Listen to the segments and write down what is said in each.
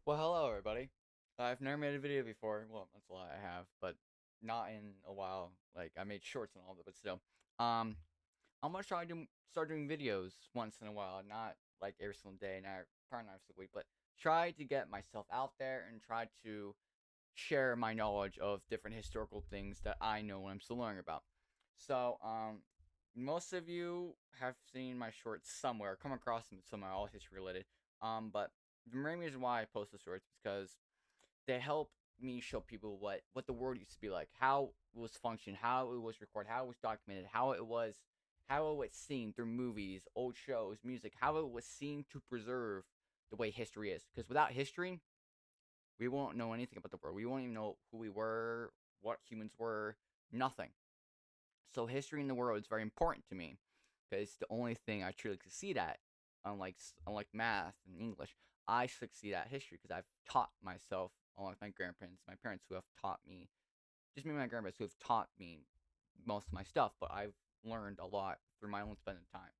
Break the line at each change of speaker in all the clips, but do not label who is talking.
Well, hello everybody. I've never made a video before. Well, that's a lie, I have, but not in a while. Like I made shorts and all that, but still. Um, I'm gonna try to start doing videos once in a while, not like every single day, not probably not every single week, but try to get myself out there and try to share my knowledge of different historical things that I know and I'm still learning about. So, most of you have seen my shorts somewhere, come across them somewhere, all history related. But the main reason why I post the shorts is because they help me show people what the world used to be like, how it was functioned, how it was recorded, how it was documented, how it was seen through movies, old shows, music, how it was seen to preserve the way history is. Because without history, we won't know anything about the world. We won't even know who we were, what humans were, nothing. So history in the world is very important to me because it's the only thing I truly succeed at. Unlike math and English, I succeed at history because I've taught myself, along with my grandparents, my parents who have taught me, just me and my grandparents who have taught me most of my stuff. But I've learned a lot through my own spending time.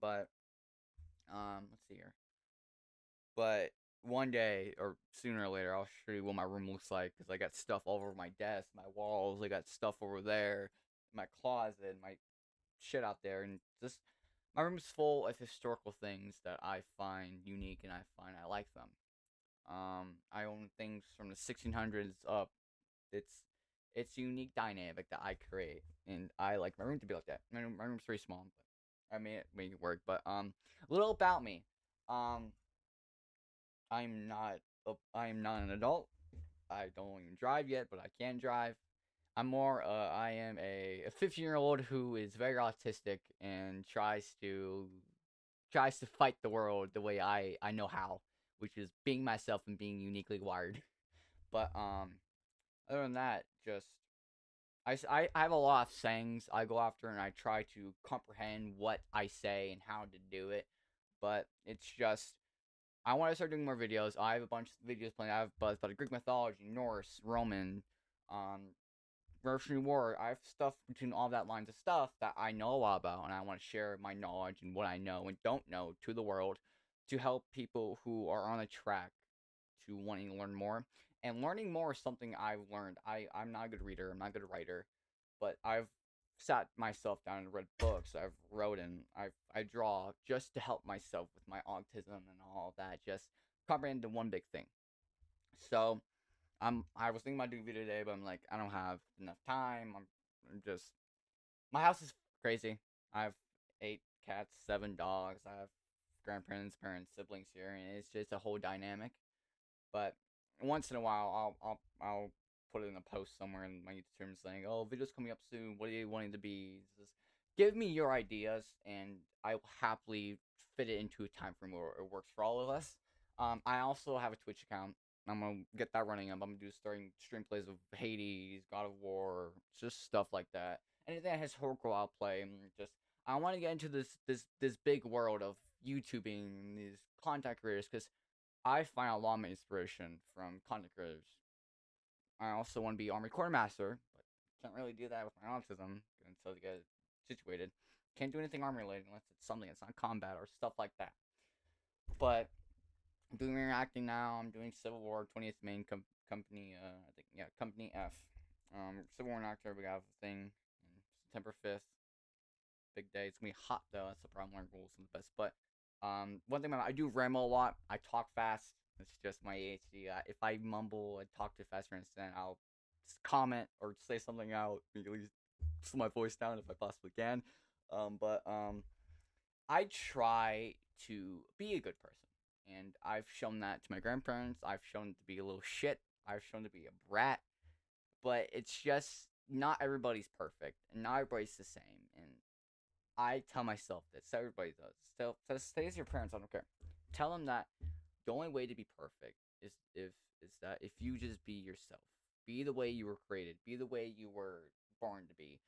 But let's see here. But one day or sooner or later, I'll show you what my room looks like because I got stuff all over my desk, my walls. I got stuff over there, my closet, my shit out there, and just my room's full of historical things that I find unique and I find I like them. I own things from the 1600s up. It's it's a unique dynamic that I create, and I like my room to be like that. My room's pretty small, but I made it work. But a little about me. Um, I'm not an adult. I don't even drive yet, but I can drive. I am a 15-year-old who is very autistic and tries to fight the world the way I know how, which is being myself and being uniquely wired. But other than that, just I have a lot of sayings I go after and I try to comprehend what I say and how to do it. But it's just I want to start doing more videos. I have a bunch of videos planned. I have about Greek mythology, Norse, Roman, um, Revolutionary War. I have stuff between all that lines of stuff that I know a lot about, and I want to share my knowledge and what I know and don't know to the world to help people who are on a track to wanting to learn more. And learning more is something I've learned. I'm not a good reader. I'm not a good writer, but I've sat myself down and read books. I've wrote and I draw just to help myself with my autism and all that. Just comprehend the one big thing. So I was thinking about doing a video today, but I'm like I don't have enough time. I'm just my house is crazy. I have 8 cats, 7 dogs. I have grandparents, parents, siblings here, and it's just a whole dynamic. But once in a while, I'll put it in a post somewhere in my YouTube terms saying, "Oh, videos coming up soon. What are you wanting to be?" Just give me your ideas, and I will happily fit it into a time frame where it works for all of us. I also have a Twitch account. I'm gonna get that running up. I'm gonna do starting stream plays of Hades, God of War, just stuff like that. Anything that has historical, I'll play. And just I want to get into this big world of YouTubing and these content creators because I find a lot of my inspiration from content creators. I also want to be Army Quartermaster, but can't really do that with my autism until I get situated. Can't do anything army related unless it's something that's not combat or stuff like that. But I'm doing acting now. I'm doing Civil War 20th Main Company. I think yeah, Company F. Civil War in October. We have a thing on September 5th. Big day. It's gonna be hot though. That's the problem. Learning rules is the best. But one thing about I do ramble a lot. I talk fast. It's just my ADHD. If I mumble and talk too fast, for instance, I'll just comment or say something out. At least slow my voice down if I possibly can. But I try to be a good person, and I've shown that to my grandparents. I've shown to be a little shit. I've shown to be a brat. But it's just not everybody's perfect, and not everybody's the same. And I tell myself this. So everybody does. So stay as your parents. I don't care. Tell them that the only way to be perfect is that if you just be yourself, be the way you were created, be the way you were born to be.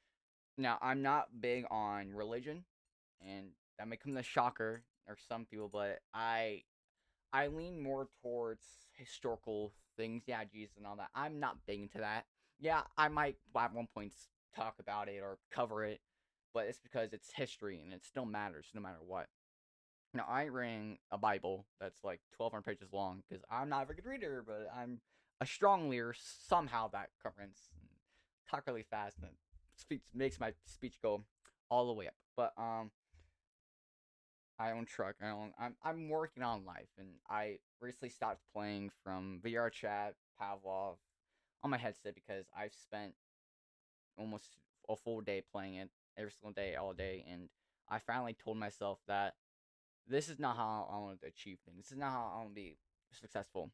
Now I'm not big on religion, and that may come as a shocker or some people, but I lean more towards historical things. Yeah, Jesus and all that. I'm not big into that. Yeah, I might at one point talk about it or cover it, but it's because it's history and it still matters no matter what. Now I ring a Bible that's like 1,200 pages long because I'm not a very good reader, but I'm a strong leader somehow that currents and talk really fast and speech makes my speech go all the way up. But I own truck. I'm working on life, and I recently stopped playing from VR chat, Pavlov, on my headset because I've spent almost a full day playing it every single day, all day, and I finally told myself that this is not how I want to achieve things. This is not how I want to be successful.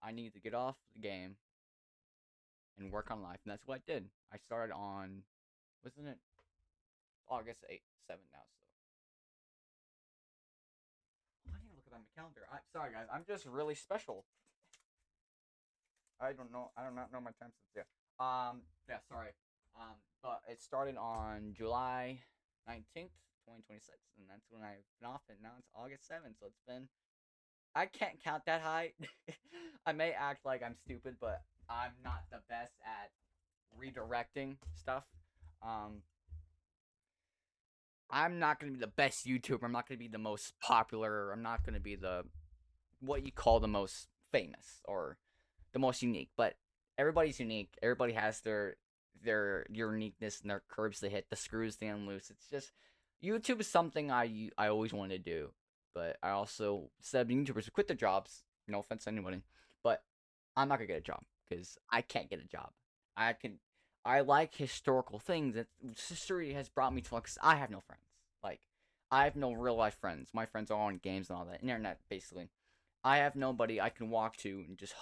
I need to get off the game and work on life, and that's what I did. I started on, wasn't it August 8th, 7th now? So I need to look at my calendar. Sorry guys, I'm just really special. I don't know. I do not know my time since yeah. Yeah. Sorry. But it started on July 19th, 2026, and that's when I've been off. And now it's August 7th, so it's been. I can't count that high. I may act like I'm stupid, but I'm not the best at redirecting stuff. Um, I'm not gonna be the best YouTuber. I'm not gonna be the most popular. I'm not gonna be the what you call the most famous or the most unique. But everybody's unique. Everybody has their uniqueness and their curves they hit, the screws they unloose. It's just YouTube is something I always wanted to do, but I also said YouTubers who quit their jobs. No offense to anybody, but I'm not gonna get a job because I can't get a job. I can. I like historical things. That history has brought me to. Cause I have no friends. Like I have no real life friends. My friends are all on games and all that. Internet basically. I have nobody I can walk to and just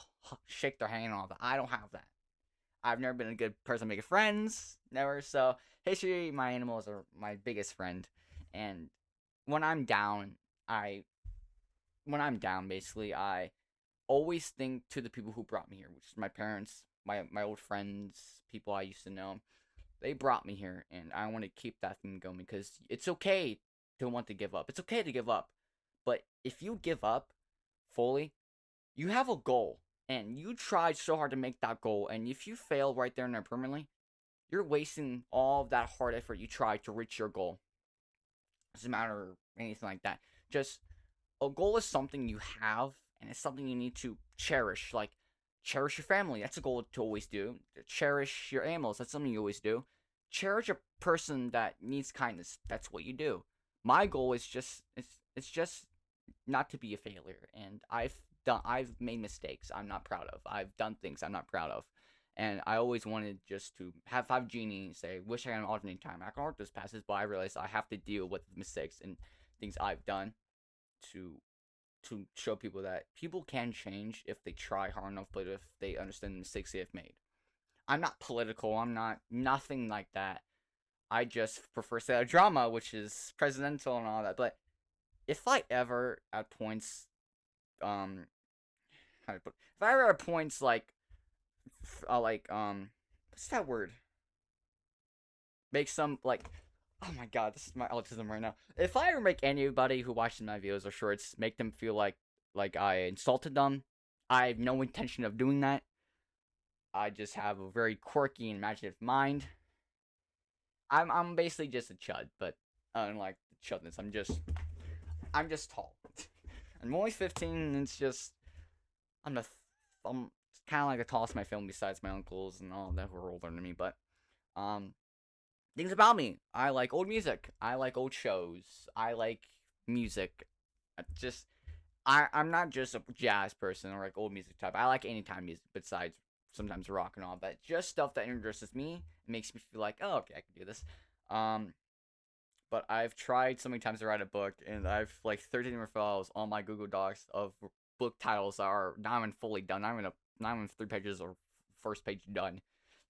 shake their hand and all that. I don't have that. I've never been a good person making friends, never. So history, my animals are my biggest friend, and when I'm down, I basically I always think to the people who brought me here, which is my parents, my old friends, people I used to know. They brought me here, and I want to keep that thing going because it's okay to want to give up. It's okay to give up, but if you give up fully, you have a goal and you tried so hard to make that goal, and if you fail right there and there permanently, you're wasting all of that hard effort you tried to reach your goal. It doesn't matter anything like that. Just a goal is something you have, and it's something you need to cherish. Like cherish your family. That's a goal to always do. Cherish your animals. That's something you always do. Cherish a person that needs kindness. That's what you do. My goal is just it's just not to be a failure, and I've made mistakes I'm not proud of. I've done things I'm not proud of. And I always wanted just to have 5 genie say, wish I had an alternate time. I can art those passes, but I realized I have to deal with mistakes and things I've done to show people that people can change if they try hard enough, but if they understand the mistakes they have made. I'm not political. I'm not nothing like that. I just prefer say a drama, which is presidential and all that. But if I ever at points, um, how to put, if I ever at points what's that word? Make some like oh my god, this is my autism right now. If I ever make anybody who watches my videos or shorts make them feel like I insulted them, I have no intention of doing that. I just have a very quirky and imaginative mind. I'm basically just a chud, but unlike the chudness, I'm just tall. I'm only 15, and it's just I'm the I'm kind of like the tallest in my family besides my uncles and all that who are older than me. But um, things about me. I like old music. I like old shows. I like music. Just I'm not just a jazz person or like old music type. I like any kind of music besides sometimes rock and all, but just stuff that interests me makes me feel like, oh, okay, I can do this. Um, but I've tried so many times to write a book, and I've like 13 different files on my Google Docs of book titles that are not even fully done. Not even 3 pages or first page done.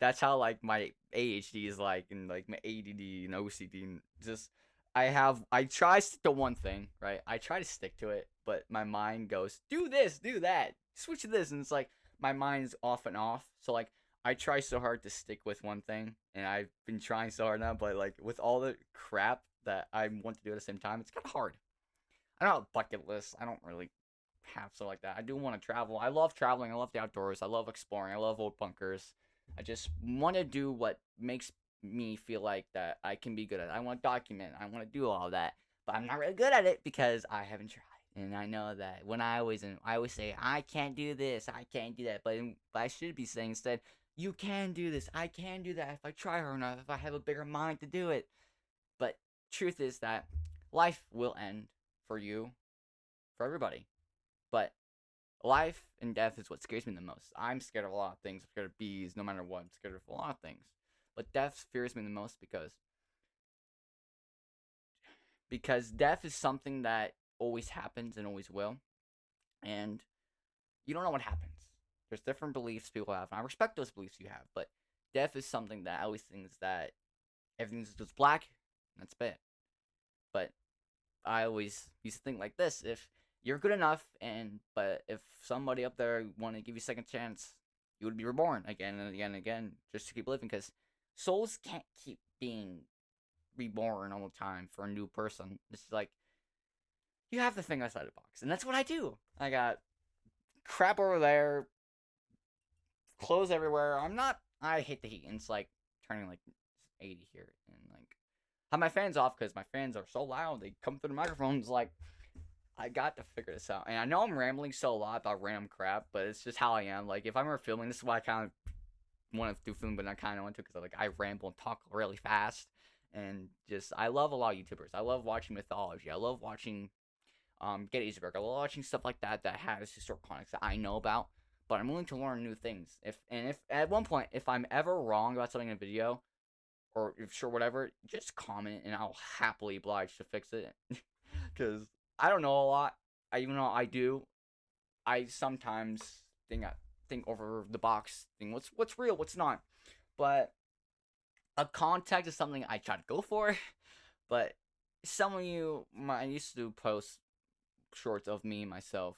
That's how like my ADHD is like, and like my ADD and OCD, and just I try to stick to one thing, right? I try to stick to it, but my mind goes, do this, do that, switch to this, and it's like my mind's off and off. So like I try so hard to stick with one thing, and I've been trying so hard now, but like with all the crap that I want to do at the same time, it's kind of hard. I don't have a bucket list. I don't really have stuff like that. I do want to travel. I love traveling. I love the outdoors. I love exploring. I love old bunkers. I just want to do what makes me feel like that I can be good at. I want to document. I want to do all that. but I'm not really good at it because I haven't tried. And I know that when I always say I can't do this, I can't do that, but I should be saying instead, you can do this, I can do that if I try hard enough, if I have a bigger mind to do it. But truth is that life will end for you, for everybody. But life and death is what scares me the most. I'm scared of a lot of things. I'm scared of bees, no matter what. I'm scared of a lot of things. But death fears me the most because death is something that always happens and always will, and you don't know what happens. There's different beliefs people have, and I respect those beliefs you have. But death is something that I always think is that everything's just black, and that's it. But I always used to think like this: if you're good enough, but if somebody up there want to give you a second chance, you would be reborn again and again and again just to keep living. Because souls can't keep being reborn all the time for a new person. It's like you have to think outside the box, and that's what I do. I got crap over there, clothes everywhere. I'm not. I hate the heat, and it's like turning like 80 here, and like have my fans off because my fans are so loud. They come through the microphones. Like I got to figure this out, and I know I'm rambling so a lot about random crap, but it's just how I am. Like if I'm ever filming, this is why I kind of want to do film, but I kind of want to because like I ramble and talk really fast, and just I love a lot of YouTubers. I love watching mythology. I love watching Gettysburg. I love watching stuff like that that has historical context that I know about. But I'm willing to learn new things. If at one point if I'm ever wrong about something in a video, or if sure whatever, just comment and I'll happily oblige to fix it. Because I don't know a lot. Even though I do, I sometimes think over the box, think what's real, what's not. But a contact is something I try to go for. But some of you, I used to post shorts of me myself.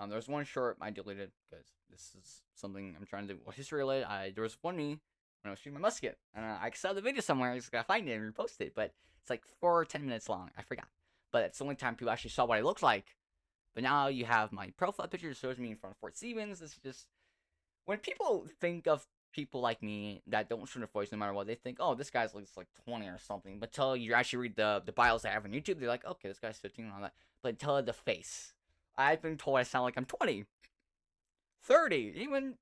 There's one short I deleted because this is something I'm trying to do history related. There was one me when I was shooting my musket, and I saw the video somewhere. I just gotta find it and repost it. But it's like 4 or 10 minutes long. I forgot. But it's the only time people actually saw what I looked like. But now you have my profile picture that shows me in front of Fort Stevens. It's just when people think of people like me that don't show their voice no matter what, they think, oh, this guy's looks like 20 or something. But until you actually read the bios I have on YouTube, they're like, okay, this guy's 15 and all that. But until the face, I've been told I sound like I'm 20, 30, even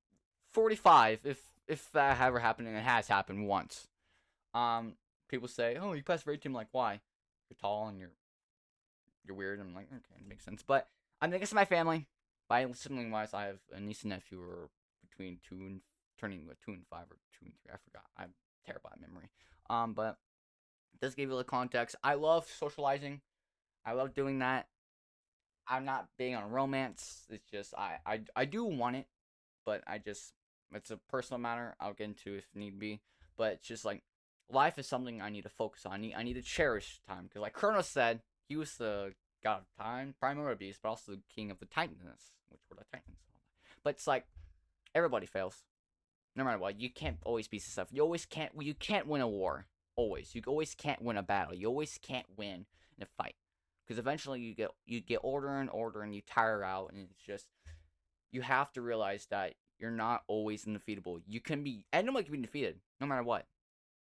45. If that ever happened, and it has happened once. People say, oh, you passed very team. Like, why? You're tall and you're weird. I'm like, okay, it makes sense. But I'm the youngest of my family. By sibling wise, I have a niece and nephew who are between 2 and 5 or 2 and 3. I forgot. I'm terrible at memory. But this gave you the context. I love socializing. I love doing that. I'm not big on romance. It's just I do want it, but it's a personal matter. I'll get into if need be. But it's just like life is something I need to focus on. I need to cherish time because, like Kronos said, he was the god of time, primordial beast, but also the king of the Titans, which were the Titans. But it's like everybody fails, no matter what. You can't always be successful. You can't win a war. You always can't win a battle. You always can't win in a fight. Because eventually you get older and older and you tire out, and it's just you have to realize that you're not always undefeatable. Anyone can be defeated no matter what.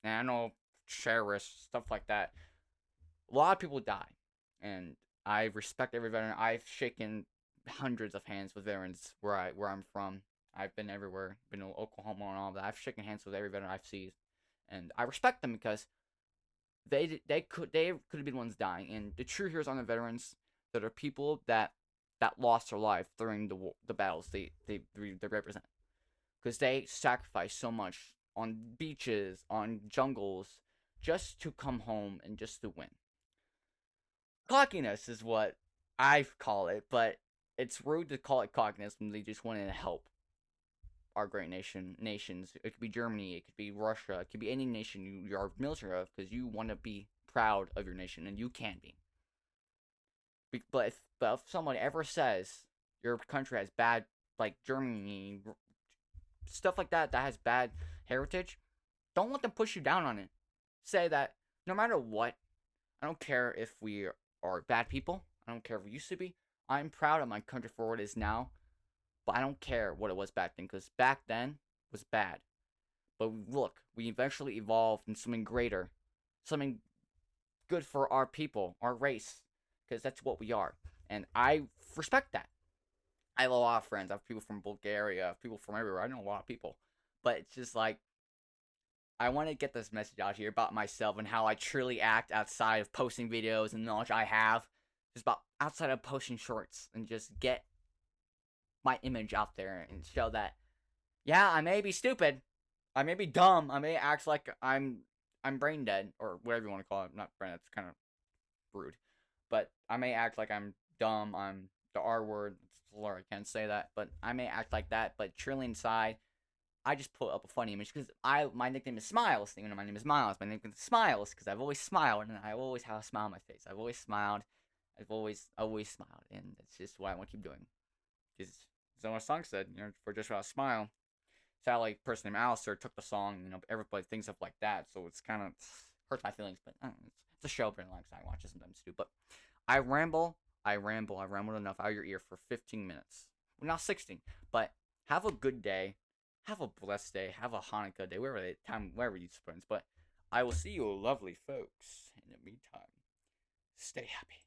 And I know terrorists, stuff like that. A lot of people die, and I respect every veteran. I've shaken hundreds of hands with veterans where I'm from. I've been everywhere, been to Oklahoma and all that. I've shaken hands with every veteran I've seen, and I respect them because they could have been ones dying. And the true heroes are the veterans that are people that lost their life during the battles they represent, because they sacrifice so much on beaches, on jungles, just to come home and just to win. Cockiness is what I call it, but it's rude to call it cockiness when they just want to help our great nations. It could be Germany, it could be Russia, it could be any nation you are military of, because you want to be proud of your nation, and you can be. But if someone ever says your country has bad, like Germany, stuff like that has bad heritage, don't let them push you down on it. Say that no matter what, I don't care if we are bad people, I don't care if we used to be, I'm proud of my country for what it is now. But I don't care what it was back then, because back then was bad. But look, we eventually evolved into something greater, something good for our people, our race, because that's what we are, and I respect that. I have a lot of friends. I have people from Bulgaria, I have people from everywhere. I know a lot of people, but it's just like I want to get this message out here about myself and how I truly act outside of posting videos and knowledge I have, just about outside of posting shorts, and just get my image out there and show that yeah, I may be stupid, I may be dumb, I may act like I'm brain dead or whatever you want to call it. Not brain. That's kind of rude, but I may act like I'm dumb. I'm the R word. It's a slur. I can't say that, but I may act like that. But truly inside, I just put up a funny image because my nickname is Smiles. Even though my name is Miles, my nickname is Smiles because I've always smiled and I always have a smile on my face. I've always smiled. I've always smiled, and it's just what I want to keep doing. Because so my song said, for just about a smile. Sadly, a person named Alistair took the song. Everybody thinks of like that, so it's kind of hurts my feelings. But I don't know, it's a show, but like I watch it sometimes too. But I rambled enough out of your ear for 15 minutes. Well, now 16. But have a good day. Have a blessed day. Have a Hanukkah day, wherever you spend. But I will see you, lovely folks. In the meantime, stay happy.